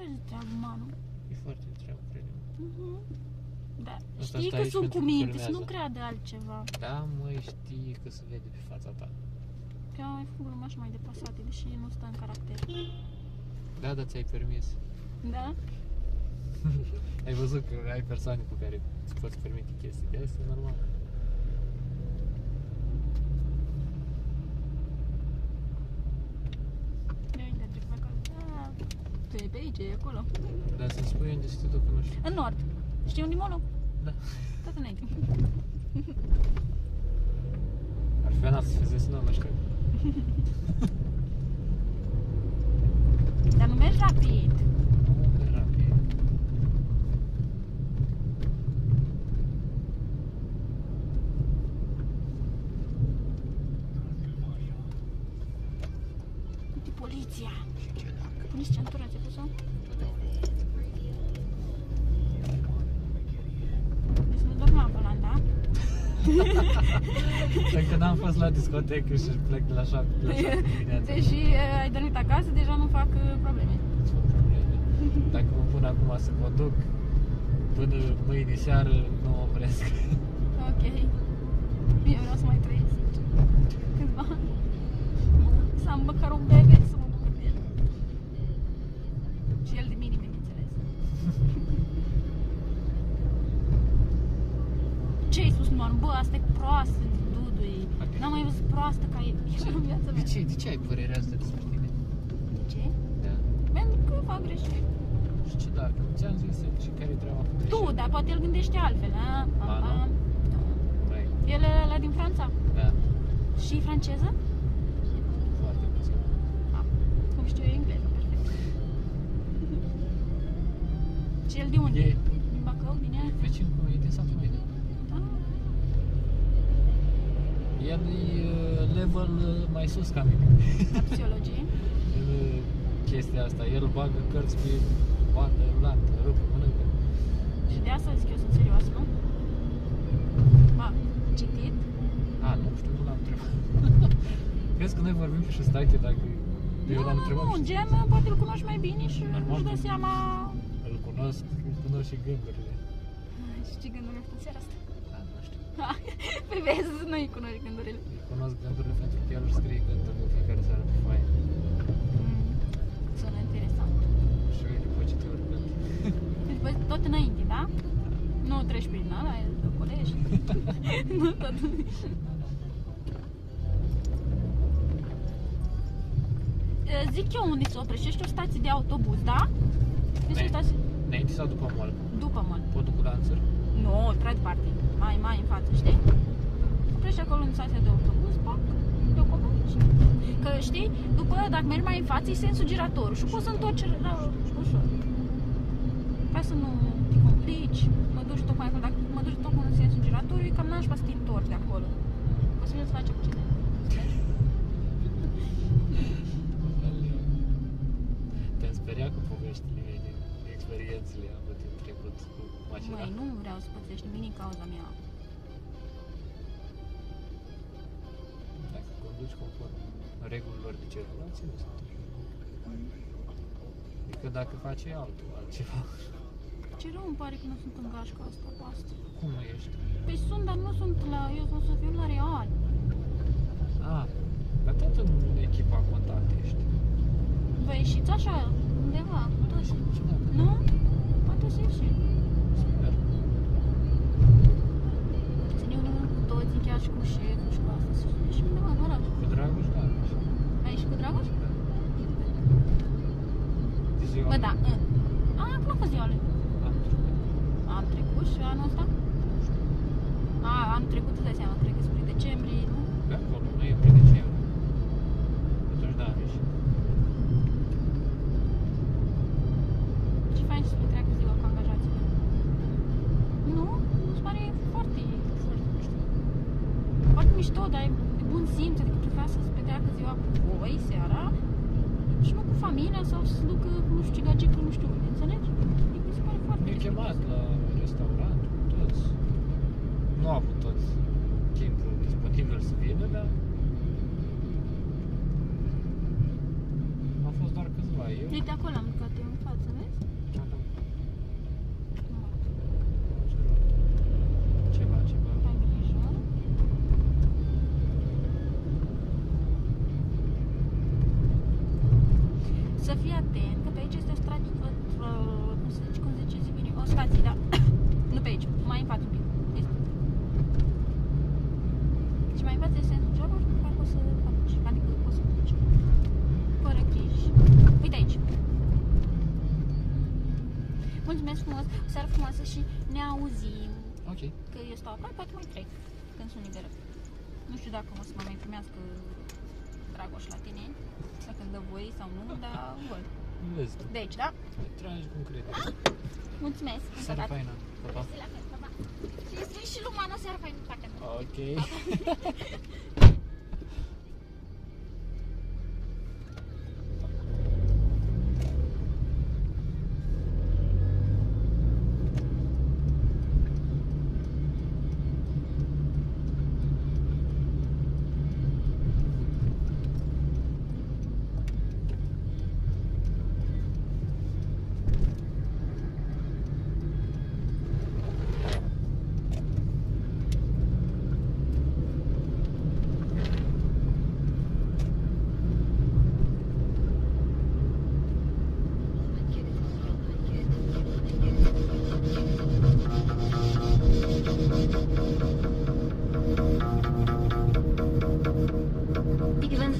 vezi treabă, Manu. E foarte treabă, cred eu. Da, Asta știi stai că aici sunt pentru cu că minte, să filmează. nu creadă altceva. Da, măi, știi că se vede pe fața ta. Că am mai făcut glumă așa mai deplasate, deși nu stă în caracter. Da, dar ți-ai permis. Da? Ai văzut că ai persoane cu care îți poți permite chestii de astea, normal. Ia uite, trec pe acolo. Da, tu e pe aici, e acolo. Dar să-mi spui unde stai tu, că nu știu. În nord. Știi unde e molul? Da. Tot înainte. Ar fi venat să fie nu știu. Dar nu mergi rapid. Nu, e rapid. Uite, poliția. Și ce dacă? Pune-ți centura, ți-ai pus-o? Deci nu dormeam pe ăla, da? Încă n-am fost la discotecă și plec de la 7 dimineața. Deși ai dormit acasă, deja nu fac probleme. Dacă mă pun acum să mă duc până mâine seară, nu mă opresc. Ok. Eu vreau să mai trăiesc, sincer. Câțiva ani. Să am măcar un bebe să mă bucur de el. Și el de mine, bineînțeles. Ce-ai spus, Manu? Bă, asta e proastă, Dudui. Ok. N-am mai văzut proastă ca el în viața mea. De ce ai părerea asta despre tine? De ce? Da. Pentru că fac greșeli. Și ce dacă? Nu ți-am zis și care-i treaba cu greșeli? Tu, dar poate el gândește altfel, a? Ba, nu? Băi, El e ăla din Franța? da, Și franceză? foarte puțin. Cum știu eu engleză, perfect. Și el de unde? E Din Bacău, din ea? vecin cu e din satul meu. Ah, El e level mai sus ca mine. la psihologie. În chestia asta, el bagă cărți pe bandă rulantă, rupă, mănâncă. Și de asta zic eu sunt serioasă, nu? Ba, citit? A, nu știu, nu l-am întrebat. Crezi că noi vorbim și Șustache dacă eu l-am întrebat? Nu, gen, poate îl cunoști mai bine și Normal, își dă nu. seama... Îl cunosc și gândurile. Și ce gânduri ai făcut seara asta? Da, nu știu. Păi vezi, nu-i cunoști gândurile. Îl cunosc gândurile pentru că el își scrie gândurile fiecare seară pe foaie. Sună interesant. Și eu după ce te urcând. Deci, băi, tot înainte, da? Nu treci prin ăla, îl colești. Nu tot. Zic eu unde se oprește, ești o stație de autobuz, da? Deci o stație Înainte sau după mall? după mall. Podul cu lanțuri? Nu, prea departe, mai în față, știi? Oprești acolo în stația de autobuz, pac, te coborici. Că știi, după, dacă mergi mai în față, e sensul giratoriu și poți să întorci ușor. Ca să nu te complici, mă duci tocmai acolo, dacă mă duci tocmai în sensul giratoriu, e cam nașpa să te întorci de acolo. O să vină să faci accident. Te-am speriat cu poveștile mele, experiențele avute în trecut cu mașina. Măi, nu vreau să pățești nimic din cauza mea. Dacă conduci conform regulilor de circulație, nu sunt așa. Adică dacă face altceva. Ce rău îmi pare că nu sunt în gașca asta cu asta. Cum nu ești? Păi sunt, dar nu sunt la... Eu sunt să fiu la Real. Ah, dar tot în echipa contact ești. Vă ieșiți așa, undeva, toți. Ce dacă? Nu? Poate să ieșim. Sper. Să ne unim cu toții, chiar și cu șeful și cu asta, să ieșim undeva în oraș. Cu Dragoș, da. Ai și cu Dragoș? Da. De ziua Bă, lui. da. Când a fost ziua lui? Am trecut. Am trecut și anul ăsta? Anul trecut, îți dai seama, cred că spre decembrie, nu? Pe acolo, noiembrie, decembrie. Atunci da, am ieșit. Ce fain să petreacă ziua cu angajații mei. Nu? Mi se pare foarte, foarte mișto. Foarte mișto, dar e de bun simț, adică prefer să se petreacă ziua cu voi, seara, și nu cu familia sau să se ducă cu nu știu ce gagică, nu știu unde, înțelegi? Adică mi se pare foarte Ne-a chemat respectos. la restaurant, toți. Nu au avut toți timpul disponibil să vină, dar au fost doar câțiva. Eu Uite, acolo am mâncat eu în față, vezi? să fii atent, că pe aici este o cum se zice, zi bine, o stație, da? Nu pe aici, mai în față un pic. Este. Deci mai în față este sensul celor care poți să faci, adică poți să duci. Fără griji. Uite aici. Mulțumesc frumos, o seară frumoasă și ne auzim. Ok. Că eu stau acolo, poate mai trec când sunt liberă. Nu știu dacă o să mă mai primească Dragoș la tine, dacă îmi dă voie sau nu, dar văd. Vezi tu. De aici, da? Tragi cum crede. Mulțumesc. Seara faină. Pa, pa. Mersi la fel, pa, pa. Și îi spui și lui Mana seara faină, dacă nu. Ok.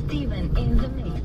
Steven in the mix.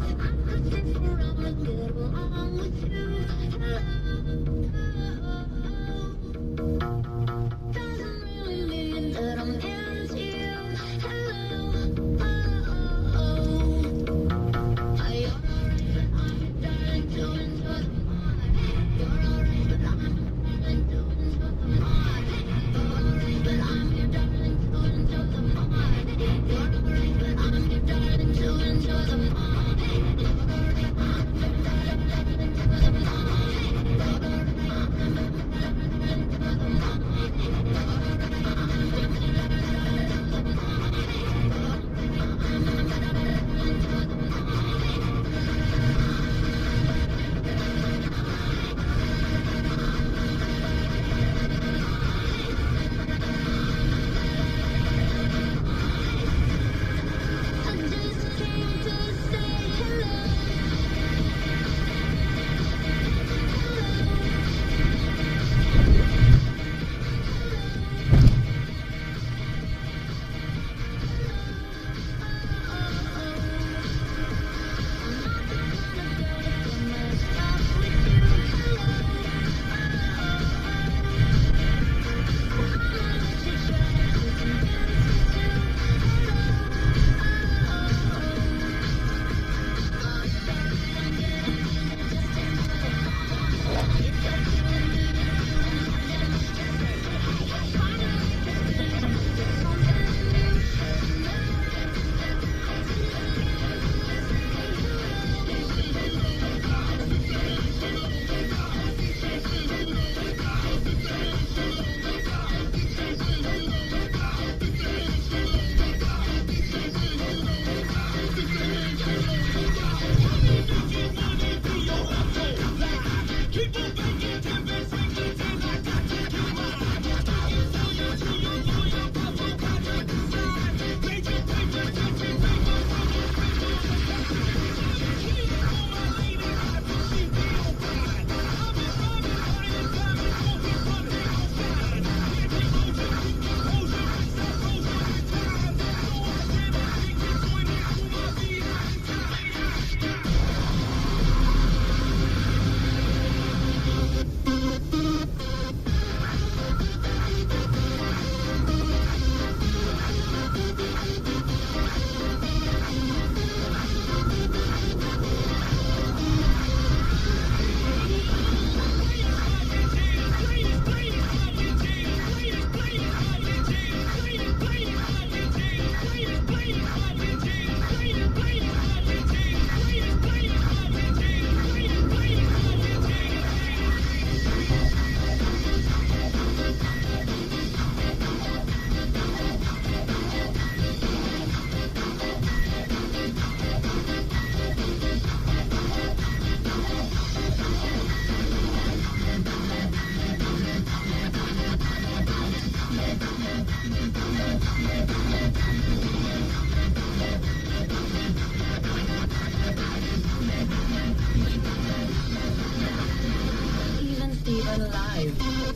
Steven Live.